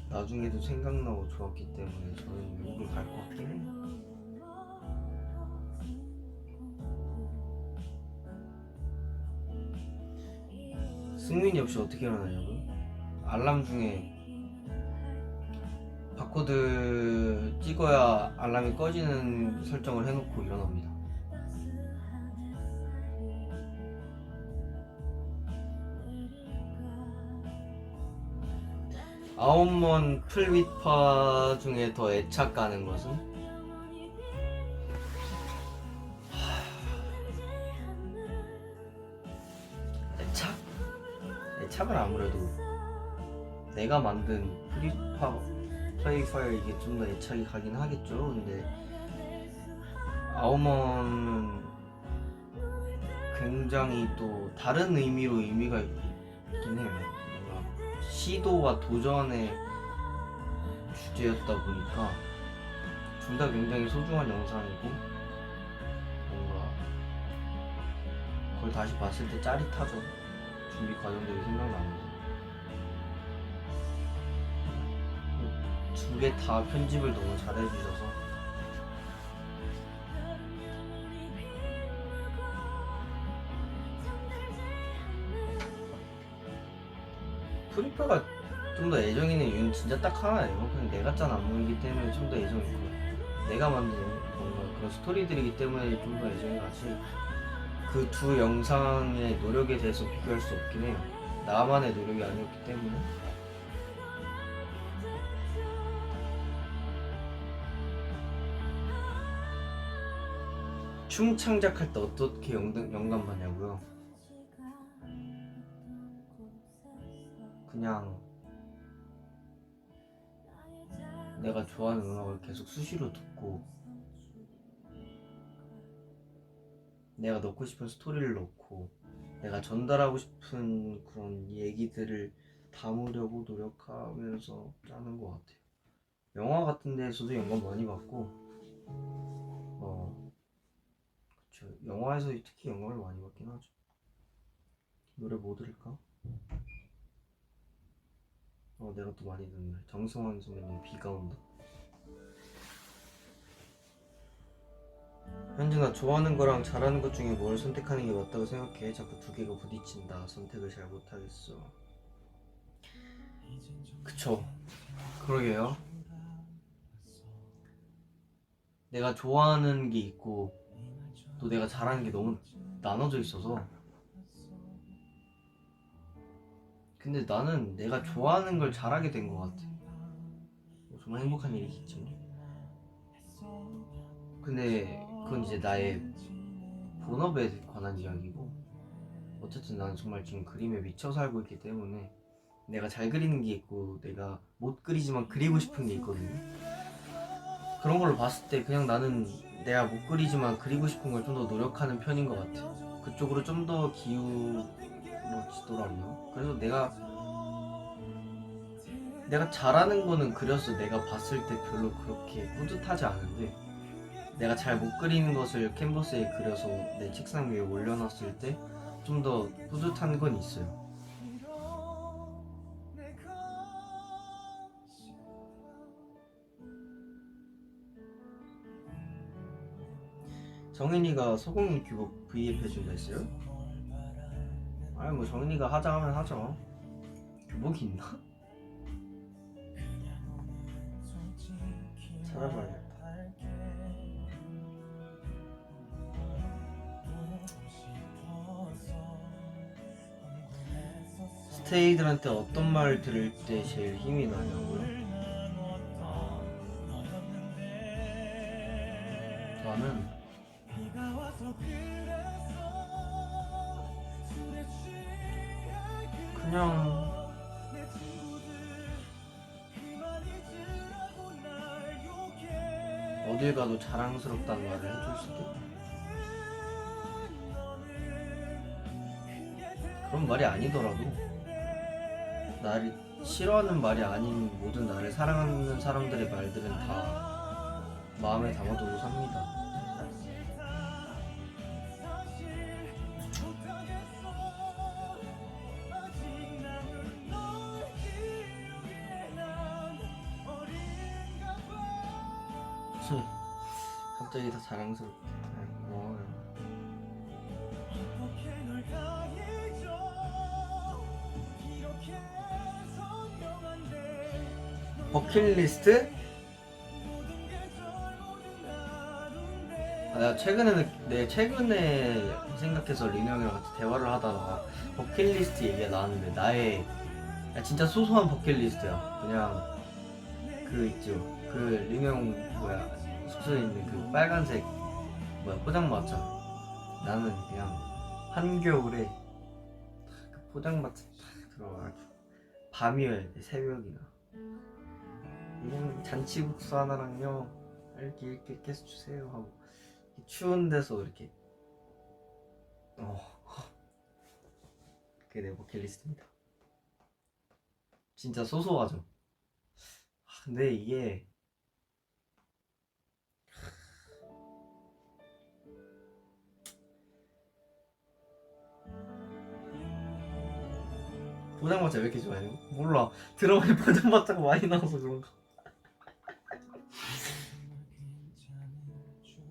나중에도 생각나고 좋았기 때문에 저는 미국을 갈 것 같긴 해요. 승민이 없이 어떻게 일어나냐고요? 알람 중에 바코드 찍어야 알람이 꺼지는 설정을 해놓고 일어납니다. 아홉먼 풀빛파 중에 더 애착 가는 것은? 애착? 애착은 아무래도 내가 만든 프리파 플레이파이어 이게 좀 더 애착이 가긴 하겠죠. 근데 아홉먼은 굉장히 또 다른 의미로 의미가 있긴 해요. 뭔가 시도와 도전의 주제였다 보니까 둘 다 굉장히 소중한 영상이고, 뭔가 그걸 다시 봤을 때 짜릿하죠. 준비 과정들이 생각나면서 두 개 다 편집을 너무 잘해주셔서 프리퍼가 좀 더 애정 있는 이유는 진짜 딱 하나예요. 그냥 내가 짠 안무이기 때문에 좀 더 애정이 있고, 내가 만든 뭔가 그런 스토리들이기 때문에 좀 더 애정이 가지, 그 두 영상의 노력에 대해서 비교할 수 없긴 해요. 나만의 노력이 아니었기 때문에. 춤 창작할 때 어떻게 영감 받냐고요? 그냥 내가 좋아하는 음악을 계속 수시로 듣고, 내가 넣고 싶은 스토리를 넣고, 내가 전달하고 싶은 그런 얘기들을 담으려고 노력하면서 짜는 것 같아요. 영화 같은 데서도 영감 많이 받고, 그쵸. 영화에서 특히 영감을 많이 받긴 하죠. 노래 뭐 들을까? 내가 또 많이 듣는 노래. 정승환 선배님 비가 온다. 현진아, 좋아하는 거랑 잘하는 것 중에 뭘 선택하는 게 맞다고 생각해? 자꾸 두 개가 부딪힌다. 선택을 잘 못하겠어. 그쵸. 그러게요. 내가 좋아하는 게 있고 또 내가 잘하는 게 너무 나눠져 있어서. 근데 나는 내가 좋아하는 걸 잘하게 된 것 같아. 정말 행복한 일이겠지만. 근데 그건 이제 나의 본업에 관한 이야기고, 어쨌든 나는 정말 지금 그림에 미쳐 살고 있기 때문에 내가 잘 그리는 게 있고 내가 못 그리지만 그리고 싶은 게 있거든요. 그런 걸로 봤을 때 그냥 나는 내가 못 그리지만 그리고 싶은 걸 좀 더 노력하는 편인 것 같아. 그쪽으로 좀 더 기울어지더라고요. 그래서 내가 잘하는 거는 그려서 내가 봤을 때 별로 그렇게 뿌듯하지 않은데, 내가 잘 못 그리는 것을 캔버스에 그려서 내 책상 위에 올려놨을 때 좀 더 뿌듯한 건 있어요. 정인이가 소공 교복 V앱 해준다 했어요? 아니 뭐 정인이가 하자 하면 하죠. 교복이 있나? 찾아봐야겠다. 스테이들한테 어떤 말 들을 때 제일 힘이 나냐고요? 저는 그냥 어딜 가도 자랑스럽다는 말을 해줄 수도 그런 말이 아니더라도 나를 싫어하는 말이 아닌 모든 나를 사랑하는 사람들의 말들은 다 마음에 담아두고 삽니다. 갑자기 다 자랑스럽게 고마워요. 버킷리스트? 내가 최근에 생각해서 리노 형이랑 같이 대화를 하다가 버킷리스트 얘기가 나왔는데 나의 진짜 소소한 버킷리스트야. 그냥 그 있죠. 그 리노 형 숙소에 있는 그 빨간색 포장마차. 나는 그냥 한겨울에 그 포장마차 딱 들어가가지고 밤이어야 돼. 새벽이나 그냥 잔치국수 하나랑요 이렇게 계속 주세요 하고 추운 데서 이렇게 그게 내 버킷리스트입니다. 진짜 소소하죠. 근데 이게 포장마차 왜 이렇게 좋아해요? 몰라. 드라마에 포장마차가 많이 나와서 그런가.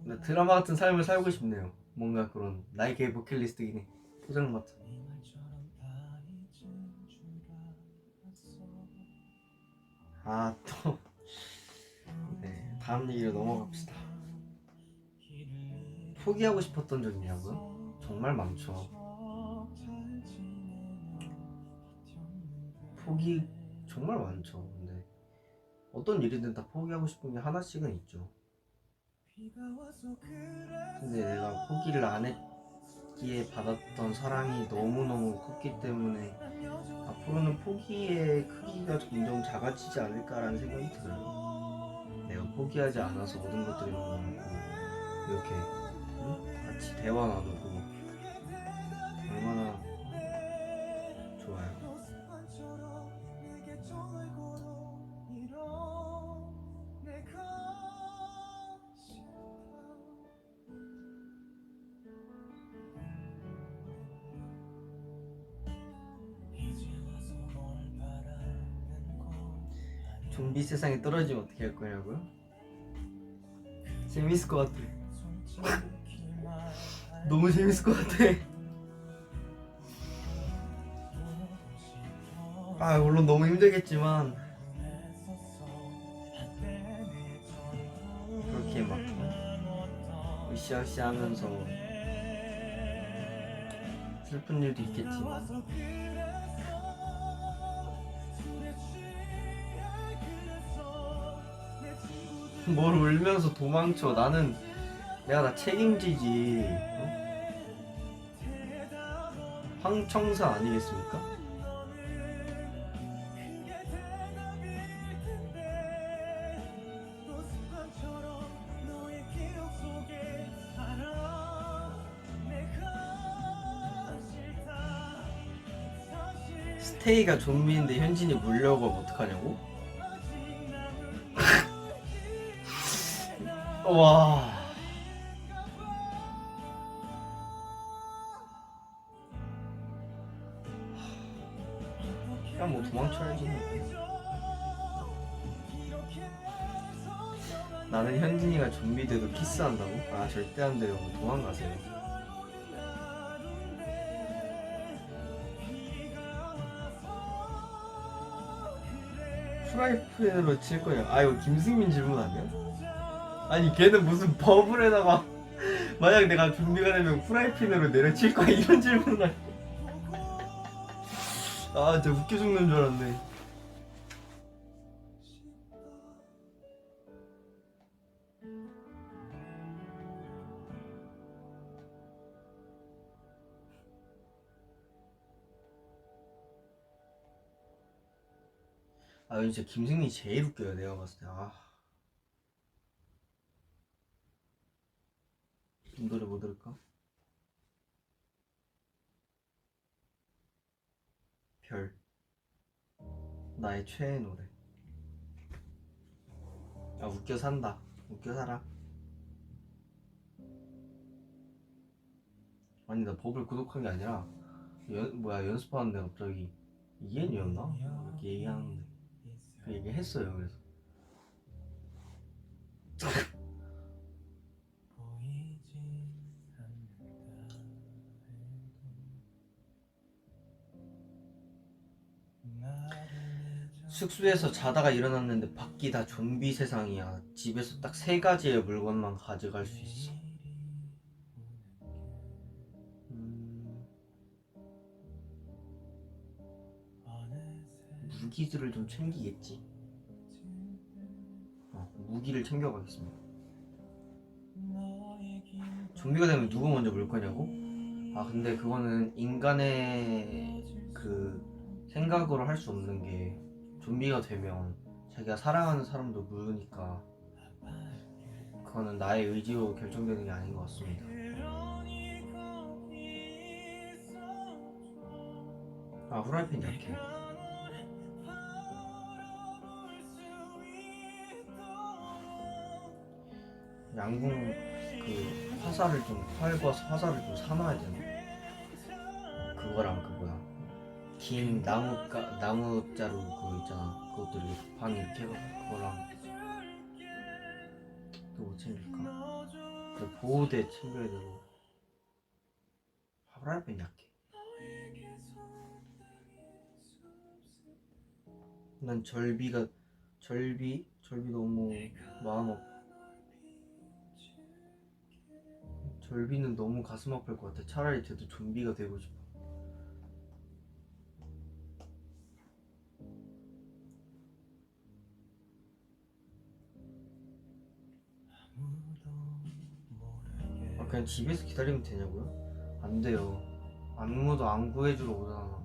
나 드라마 같은 삶을 살고 싶네요. 뭔가 그런 나에게 버킷리스트긴 해. 포장마차. 또 네, 다음 얘기로 넘어갑시다. 포기하고 싶었던 적 있냐고요? 정말 많죠. 포기 정말 많죠. 근데 어떤 일이든 다 포기하고 싶은 게 하나씩은 있죠. 근데 내가 포기를 안 했기에 받았던 사랑이 너무너무 컸기 때문에 앞으로는 포기의 크기가 점점 작아지지 않을까라는 생각이 들어요. 내가 포기하지 않아서 얻은 것들이 너무 많고 이렇게 같이 대화 나누고 얼마나 좋아요. 좀비 세상에 떨어지면 어떻게 할 거냐고요? 재밌을 것 같아. 너무 재밌을 것 같아. 물론 너무 힘들겠지만 그렇게 막 으쌰으쌰 하면서 슬픈 일도 있겠지만 뭘 울면서 도망쳐. 나는 내가 다 책임지지. 황청사 아니겠습니까? 스테이가 좀비인데 현진이 물려고 하면 어떡하냐고? 와. 그냥 뭐 도망쳐야지. 나는 현진이가 좀비 돼도 키스한다고? 절대 안 돼요. 도망가세요. 프라이팬으로 칠 거냐? 이거 김승민 질문 아니야? 아니 걔는 무슨 버블에다가 만약 내가 좀비가 되면 프라이팬으로 내려칠 거야 이런 질문을 아 진짜 웃겨 죽는 줄 알았네. 아 진짜 김승민이 제일 웃겨요 내가 봤을 때. 아 노래 뭐 들을까? 별 나의 최애 노래. 아 웃겨 산다. 웃겨 살아. 아니 나 버블 구독한 게 아니라 연습하는데 갑자기 이엔이었나? 뭐 이렇게 얘기하는데 그 얘기 했어요. 그래서 숙소에서 자다가 일어났는데 밖이 다 좀비 세상이야. 집에서 딱 3가지의 물건만 가져갈 수 있어. 무기들을 좀 챙기겠지. 무기를 챙겨가겠습니다. 좀비가 되면 누구 먼저 물 거냐고? 아 근데 그거는 인간의 그 생각으로 할 수 없는 게 좀비가 되면 자기가 사랑하는 사람도 물으니까 그거는 나의 의지로 결정되는 게 아닌 것 같습니다. 아 후라이팬 약해. 양궁 그 활과 화살을 좀 사놔야 되나? 그거랑 그 뭐야 긴 나무자루 그거 있잖아. 그것도 이렇게 방 이렇게 해가지고 그거랑 또 뭐 챙길까? 그래 보호대 챙겨야 되고. 프라이팬 약해. 난 절비 너무 마음 절비는 너무 가슴 아플 것 같아. 차라리 쟤도 좀비가 되고 싶어. 아 그냥 집에서 기다리면 되냐고요? 안 돼요. 아무도 안 구해주러 오잖아.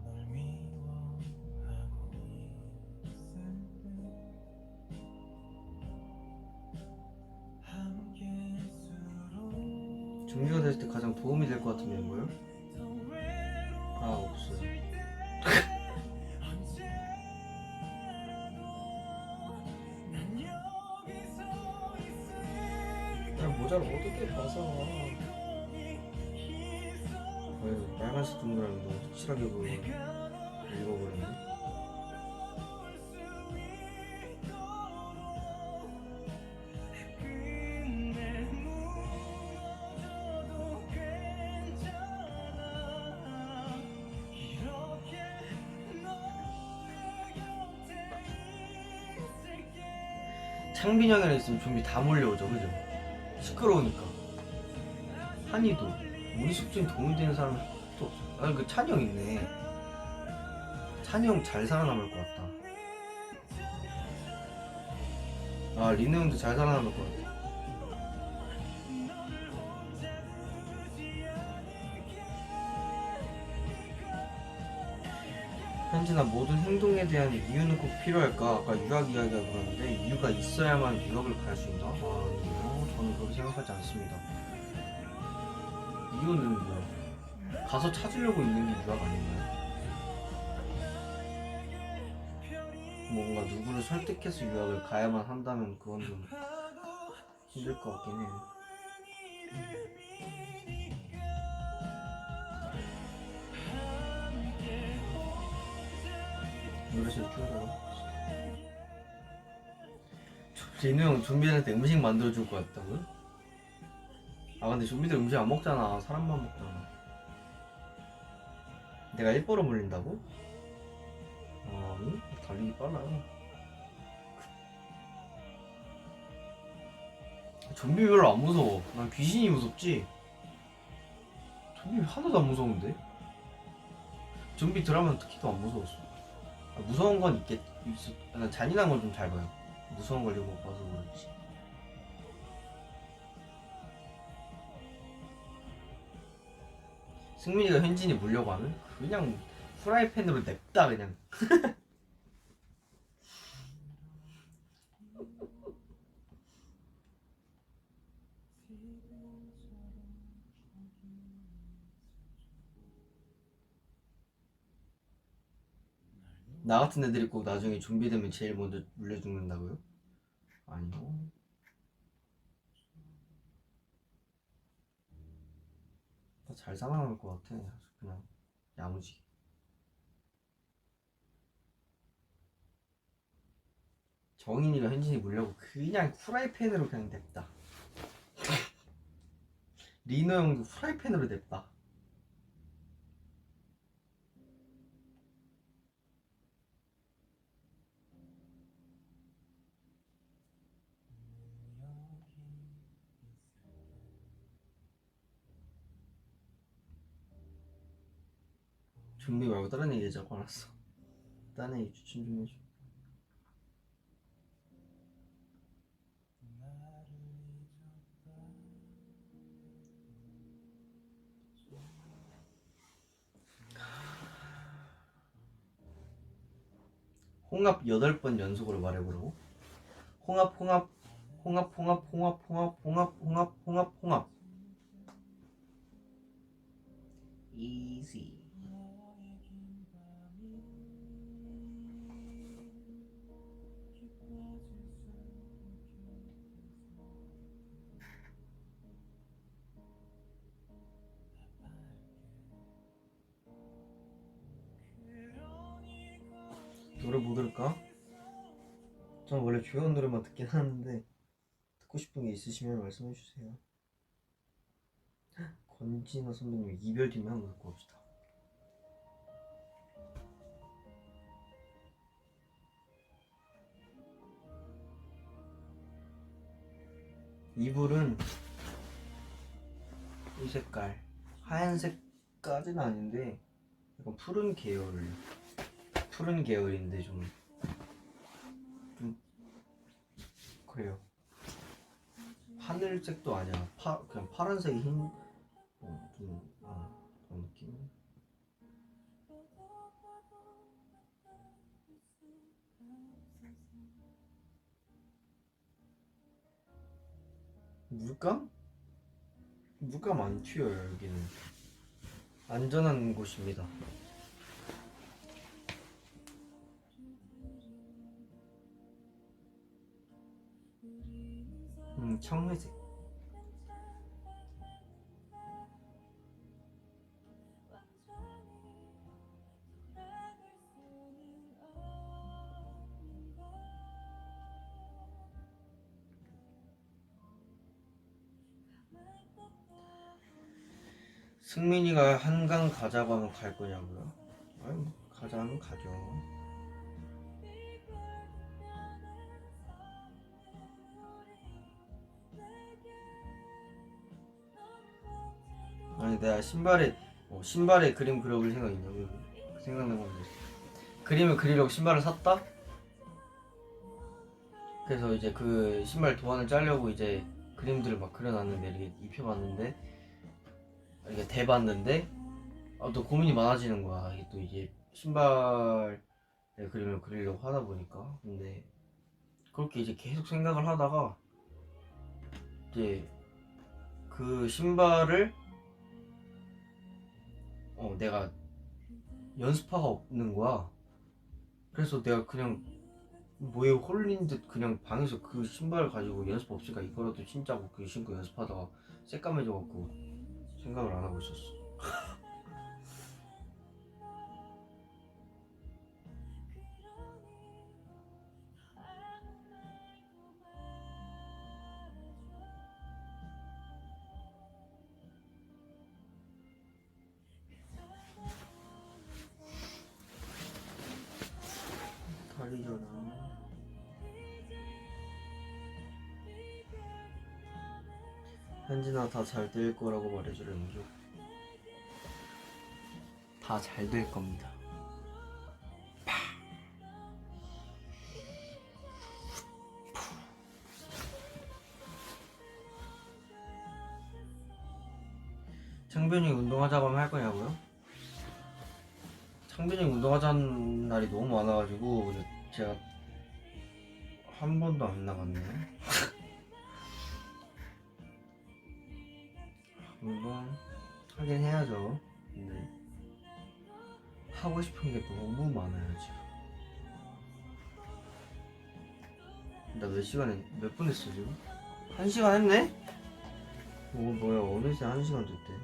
좀비가 됐을 때 가장 도움이 될 것 같은 멤버요? 아 없어요. 그냥 모자를 어둡게 봐서. 빨간색 동그라미 너무 확실하게 보여. 읽어버렸네. 창빈 형이랑 있으면 좀비 다 몰려오죠, 그죠? 시끄러우니까. 한이도 우리 숙주에 도움이 되는 사람이 또 없어. 아니 그 찬이 형 있네. 찬이 형 잘 살아남을 것 같다. 아 리네 형도 잘 살아남을 것 같아. 현진아 모든 행동에 대한 이유는 꼭 필요할까? 아까 유학 이야기가 그러는데 이유가 있어야만 유학을 갈 수 있나? 아니요 저는 그렇게 생각하지 않습니다. 이유는 뭐 가서 찾으려고 있는 게 유학 아닌가요? 뭔가 누구를 설득해서 유학을 가야만 한다면 그건 좀 힘들 것 같긴 해요. 노래실 줄여라. 진우 형 좀비한테 음식 만들어줄 것 같다고요? 아 근데 좀비들 음식 안 먹잖아. 사람만 먹잖아. 내가 일보러 물린다고? 아니 달리기 빨라요. 좀비 별로 안 무서워. 난 귀신이 무섭지. 좀비 하나도 안 무서운데? 좀비 드라마는 특히 더 안 무서웠어. 무서운 건 난 잔인한 건 좀 잘 봐요. 무서운 걸 못 봐서 그렇지. 승민이가 현진이 물려고 하면 그냥 프라이팬으로 냅다 그냥. 나 같은 애들이 꼭 나중에 좀비 되면 제일 먼저 물려 죽는다고요? 아니요. 다 잘 살아남을 것 같아. 그냥 야무지게. 정인이가 현진이 물려고 그냥 프라이팬으로 그냥 냅다. 리노 형도 프라이팬으로 냅다. 좀비 말고 다른 얘기 자꾸 알았어. 다른 얘기 추천 좀 해줘. 홍합 8번 연속으로 말해보라고? 홍합 홍합 홍합 홍합 홍합 홍합 홍합 홍합 홍합 홍합. easy. 노래 뭐 들을까? 전 원래 조용 노래만 듣긴 하는데 듣고 싶은 게 있으시면 말씀해주세요. 권진아 선배님 이별 뒤면 한번 듣고 봅시다. 이불은 이 색깔 하얀색까지는 아닌데 약간 푸른 계열인데 좀 그래요. 하늘색도 아니야. 그냥 파란색이 흰 그런 느낌. 물감? 물감 안 튀어요. 여기는 안전한 곳입니다. 청회색. 승민이가 한강 가자고 하면 갈 거냐고요? 아니 뭐 가자 하면 가죠. 아니 내가 신발에 그림 그려볼 생각 있냐고. 생각난 건데 그림을 그리려고 신발을 샀다? 그래서 이제 그 신발 도안을 짜려고 이제 그림들을 막 그려놨는데 이렇게 입혀봤는데 이렇게 대봤는데 또 고민이 많아지는 거야. 이게 또 이게 신발에 그림을 그리려고 하다 보니까. 근데 그렇게 이제 계속 생각을 하다가 이제 그 신발을 내가 연습화가 없는 거야. 그래서 내가 그냥 뭐에 홀린 듯 그냥 방에서 그 신발을 가지고 연습 없으니까 이거라도 신자고 그 신고 연습하다가 새까매져갖고 생각을 안 하고 있었어. 달리잖아. 현진아 다 잘 될 거라고 말해주려는 중. 다 잘 될 겁니다. 창빈이 운동하자고 하면 할 거냐고요? 창빈이 운동하자는 날이 너무 많아가지고 근데 제가 한 번도 안 나갔네. 운동 하긴 해야죠. 근데 하고 싶은 게 너무 많아요 지금. 나 몇 분 했어 지금? 1시간 했네? 뭐야 어느새 1시간 됐대.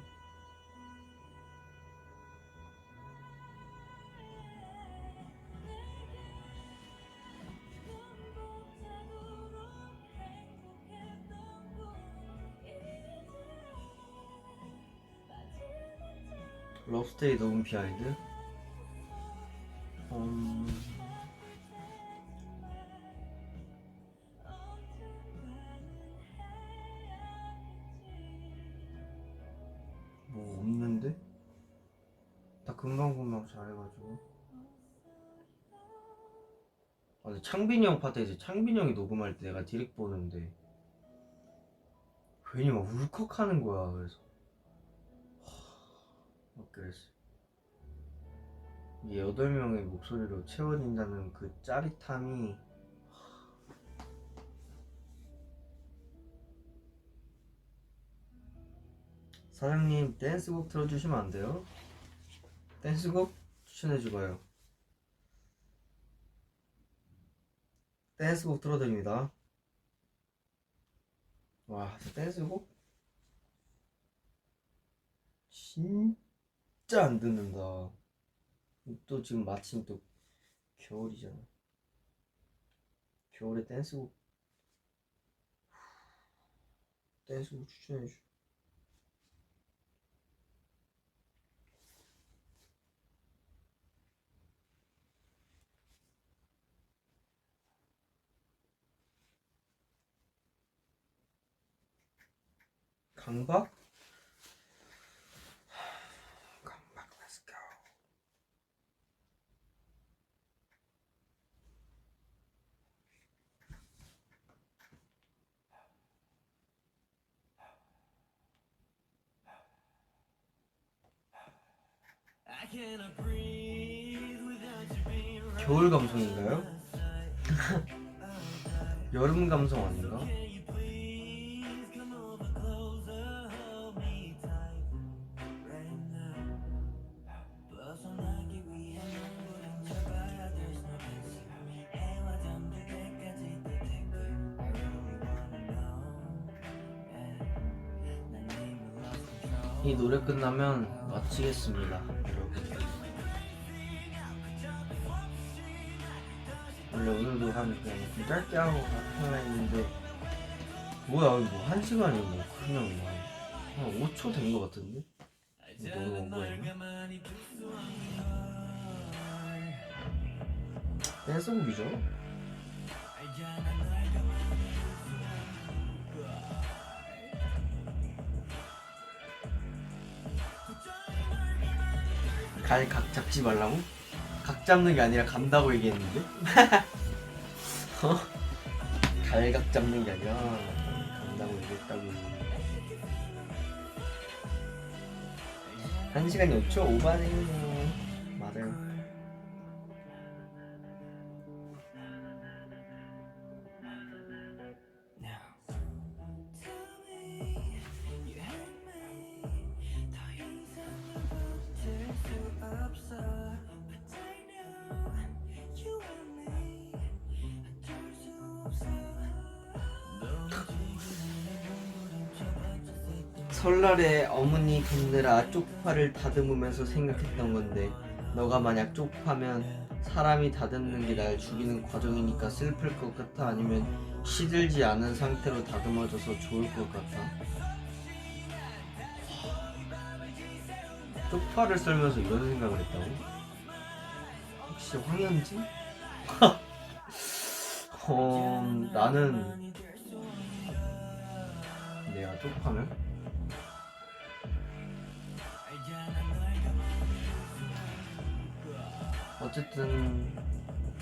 러브스테이 녹음 비하인드? 뭐 없는데? 나 금방금방 잘해가지고. 아, 근데 창빈이 형 파트에서 창빈이 형이 녹음할 때 내가 디렉 보는데 괜히 막 울컥하는 거야. 그래서 막 그랬어. 이게 8명의 목소리로 채워진다는 그 짜릿함이. 사장님 댄스곡 틀어주시면 안 돼요? 댄스곡 추천해주고요. 댄스곡 틀어드립니다. 와, 댄스곡? 진짜 안 듣는다. 또 지금 마침 또 겨울이잖아. 겨울에 댄스곡 추천해줘. 강박? 강박, let's go. 겨울 감성인가요? 여름 감성 아닌가? 이 노래 끝나면 마치겠습니다, 여러분. 원래 오늘도 그냥 좀 짧게 하고 하려 했는데 뭐야, 뭐 1시간이 뭐 그냥 한 5초 된 거 같은데? 너무 원거였나? 댄스곡이죠? 각 잡지 말라고? 각 잡는 게 아니라 간다고 얘기했는데? 갈각 잡는 게 아니라 간다고 얘기했다고. 1시간이 5초 오바네요. 맞아요. 설날에 어머니 돕느라 쪽파를 다듬으면서 생각했던 건데 너가 만약 쪽파면 사람이 다듬는 게 날 죽이는 과정이니까 슬플 것 같아? 아니면 시들지 않은 상태로 다듬어져서 좋을 것 같아? 쪽파를 썰면서 이런 생각을 했다고? 혹시 황현지? 나는 내가 쪽파면? 어쨌든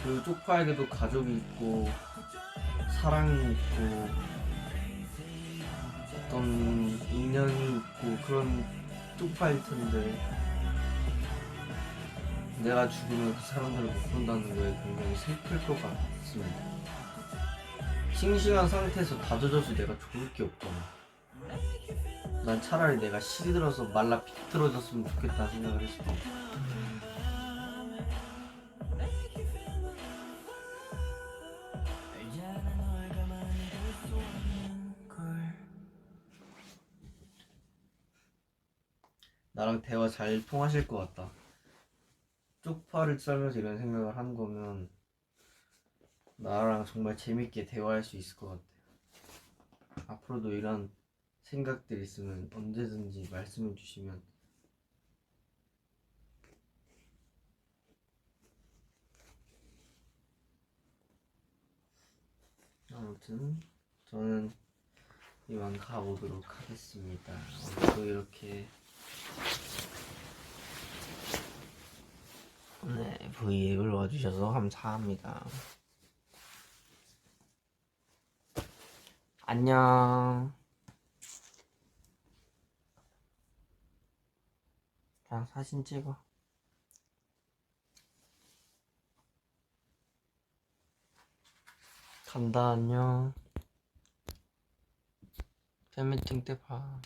그 쪽파에게도 가족이 있고 사랑이 있고 어떤 인연이 있고 그런 쪽파일 텐데 내가 죽으면 그 사람들을 못 본다는 거에 굉장히 슬플 것 같습니다. 싱싱한 상태에서 다져져서 내가 좋을 게 없잖아. 난 차라리 내가 시들어서 말라 비틀어졌으면 좋겠다 생각을 했어. 나랑 대화 잘 통하실 것 같다. 쪽파를 썰면서 이런 생각을 하는 거면 나랑 정말 재밌게 대화할 수 있을 것 같아. 앞으로도 이런 생각들 있으면 언제든지 말씀해 주시면 아무튼 저는 이만 가보도록 하겠습니다. 오늘도 이렇게 V앱을 와주셔서 감사합니다. 안녕. 그냥 사진 찍어. 간다. 안녕. 팬미팅 때 봐.